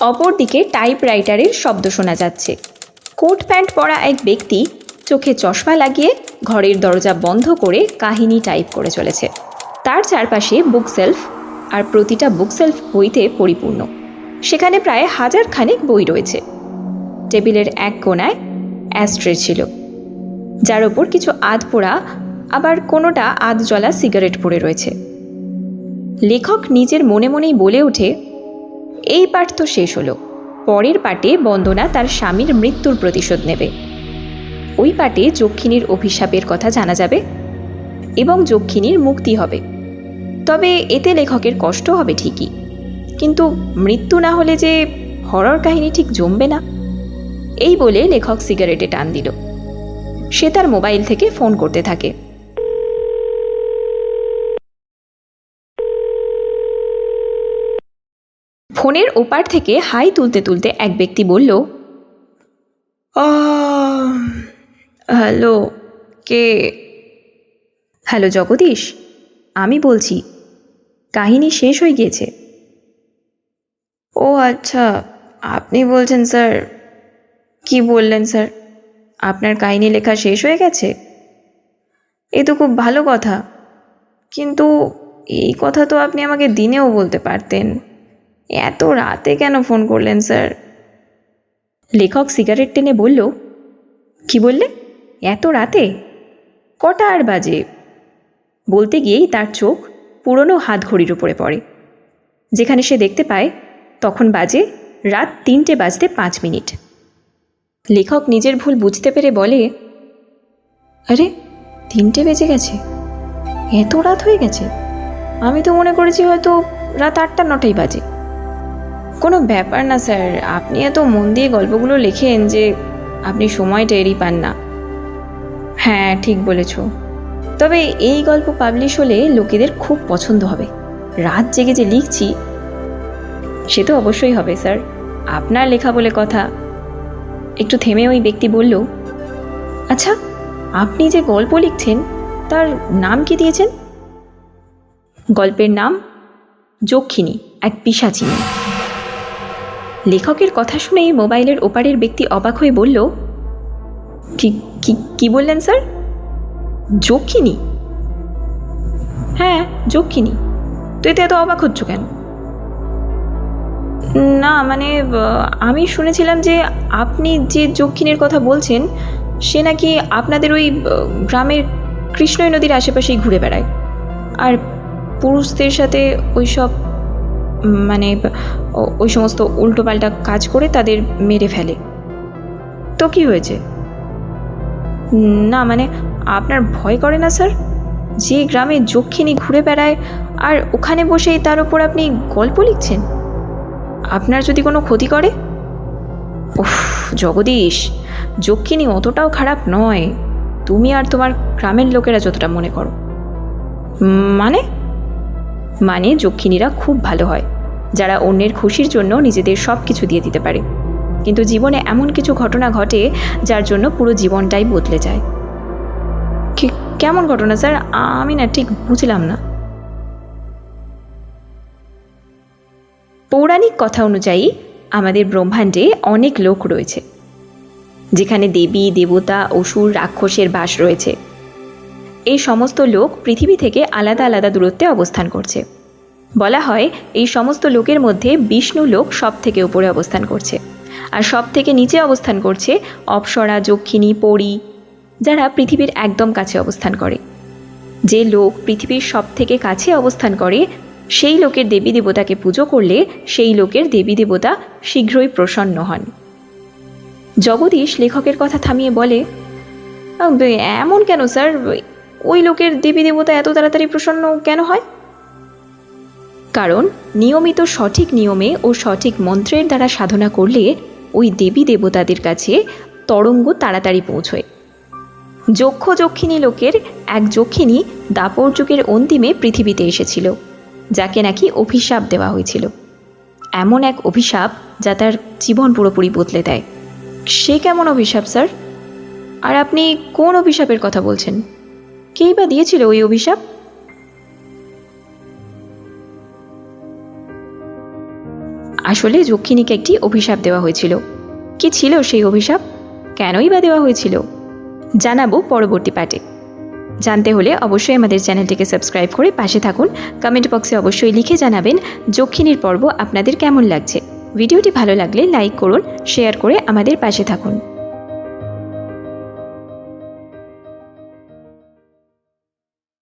অপরদিকে টাইপরাইটারের শব্দ শোনা যাচ্ছে। কোট প্যান্ট পরা এক ব্যক্তি চোখে চশমা লাগিয়ে ঘরের দরজা বন্ধ করে কাহিনী টাইপ করে চলেছে। তার চারপাশে বুকশেলফ, আর প্রতিটা বুকশেলফ বইতে পরিপূর্ণ। সেখানে প্রায় 1000 খানেক বই রয়েছে। টেবিলের এক কোণায় অ্যাস্ট্রে ছিল, যার ওপর কিছু আধপোড়া আবার কোনোটা আধজ্বলা সিগারেট পড়ে রয়েছে। লেখক নিজের মনে মনেই বলে ওঠে, এই পাঠ তো শেষ হলো, পরের পাঠে বন্দনা তার স্বামীর মৃত্যুর প্রতিশোধ নেবে। ওই পাঠে যক্ষিণীর অভিশাপের কথা জানা যাবে এবং যক্ষিণীর মুক্তি হবে। তবে এতে লেখকের কষ্ট হবে ঠিকই, কিন্তু মৃত্যু না হলে যে হরর কাহিনী ঠিক জমবে না। এই বলে লেখক সিগারেটে টান দিল। সে তার মোবাইল থেকে ফোন করতে থাকে। ফোনের ওপার থেকে হাই তুলতে তুলতে এক ব্যক্তি বলল, হ্যালো, কে? হ্যালো জগদীশ, আমি বলছি, কাহিনী শেষ হয়ে গিয়েছে। ও আচ্ছা, আপনি বলছেন স্যার। কি বললেন স্যার? আপনার কাহিনী লেখা শেষ হয়ে গেছে? এ তো খুব ভালো কথা, কিন্তু এই কথা তো আপনি আমাকে দিনেও বলতে পারতেন। এত রাতে কেন ফোন করলেন স্যার? লেখক সিগারেট টেনে বলল, কি বললে? এত রাতে? কটা আর বাজে? বলতে গিয়েই তার চোখ পুরনো হাত ঘড়ির উপরে পড়ে, যেখানে সে দেখতে পায় তখন বাজে রাত 3:05। লেখক নিজের ভুল বুঝতে পেরে বলে, আরে 3টে বেজে গেছে? এত রাত হয়ে গেছে? আমি তো মনে করেছি হয়তো রাত 8টা-9টাই বাজে। কোনো ব্যাপার না স্যার, আপনি এত মন দিয়ে গল্পগুলো লেখেন যে আপনি সময় টেরই পান না। হ্যাঁ, ঠিক বলেছ। তবে এই গল্প পাবলিশ হলে লোকেদের খুব পছন্দ হবে। রাত জেগে যে লিখছি, সে তো অবশ্যই হবে স্যার, আপনার লেখা বলে কথা। একটু থেমে ওই ব্যক্তি বলল, আচ্ছা, আপনি যে গল্প লিখছেন তার নাম কি দিয়েছেন? গল্পের নাম যক্ষিণী, এক পিশাচিনী। লেখকের কথা শুনেই মোবাইলের ওপারের ব্যক্তি অবাক হয়ে বলল, কি বললেন স্যার? যক্ষিণী? হ্যাঁ, যক্ষিণী। তো এতে এত অবাক হচ্ছ কেন? না মানে, আমি শুনেছিলাম যে আপনি যে যক্ষিণীর কথা বলছেন সে নাকি আপনাদের ওই গ্রামের কৃষ্ণই নদীর আশেপাশেই ঘুরে বেড়ায়, আর পুরুষদের সাথে ওই সব মানে ওই সমস্ত উল্টোপাল্টা কাজ করে তাদের মেরে ফেলে। তো কি হয়েছে? না মানে, আপনার ভয় করে না স্যার? যে গ্রামে যক্ষিণী ঘুরে বেড়ায় আর ওখানে বসেই তার উপর আপনি গল্প লিখছেন, আপনার যদি কোনো ক্ষতি করে? উফ জগদীশ, যক্ষিণী অতটাও খারাপ নয়, তুমি আর তোমার গ্রামের লোকেরা যতটা মনে করো। মানে যক্ষিণীরা খুব ভালো হয়, যারা অন্যের খুশির জন্য নিজেদের সব কিছু দিয়ে দিতে পারে, কিন্তু জীবনে এমন কিছু ঘটনা ঘটে যার জন্য পুরো জীবনটাই বদলে যায়। কেমন ঘটনা স্যার? আমি না ঠিক বুঝলাম না। পৌরাণিক কথা অনুযায়ী আমাদের ব্রহ্মাণ্ডে অনেক লোক রয়েছে, যেখানে দেবী, দেবতা, অসুর, রাক্ষসের বাস রয়েছে। এই সমস্ত লোক পৃথিবী থেকে আলাদা আলাদা দূরত্বে অবস্থান করছে। বলা হয় এই সমস্ত লোকের মধ্যে বিষ্ণু লোক সব থেকে উপরে অবস্থান করছে, আর সব থেকে নিচে অবস্থান করছে অপ্সরা, যক্ষিণী, পরী, যারা পৃথিবীর একদম কাছে অবস্থান করে। যে লোক পৃথিবীর সব থেকে কাছে অবস্থান করে সেই লোকের দেবী দেবতাকে পুজো করলে সেই লোকের দেবী দেবতা শীঘ্রই প্রসন্ন হন। জগদীশ লেখকের কথা থামিয়ে বলে, এমন কেন স্যার? ওই লোকের দেবী দেবতা এত তাড়াতাড়ি প্রসন্ন কেন হয়? কারণ নিয়মিত সঠিক নিয়মে ও সঠিক মন্ত্রের দ্বারা সাধনা করলে ওই দেবী দেবতাদের কাছে তরঙ্গ তাড়াতাড়ি পৌঁছয়। যক্ষ যক্ষিণী লোকের এক যক্ষিণী দাপর যুগের অন্তিমে পৃথিবীতে এসেছিল, যাকে নাকি অভিশাপ দেওয়া হয়েছিল। এমন এক অভিশাপ যা তার জীবন পুরোপুরি বদলে দেয়। সে কেমন অভিশাপ স্যার? আর আপনি কোন অভিশাপের কথা বলছেন? কেই বা দিয়েছিল ওই অভিশাপ? আসলে যক্ষিণীকে একটি অভিশাপ দেওয়া হয়েছিল। কি ছিল সেই অভিশাপ, কেনই বা দেওয়া হয়েছিল, জানাবো পরবর্তী পার্টে। জানতে হলে অবশ্যই আমাদের চ্যানেলটিকে সাবস্ক্রাইব করে পাশে থাকুন। কমেন্ট বক্সে অবশ্যই লিখে জানাবেন যক্ষিণীর পর্ব আপনাদের কেমন লাগছে। ভিডিওটি ভালো লাগলে লাইক করুন, শেয়ার করে আমাদের পাশে থাকুন।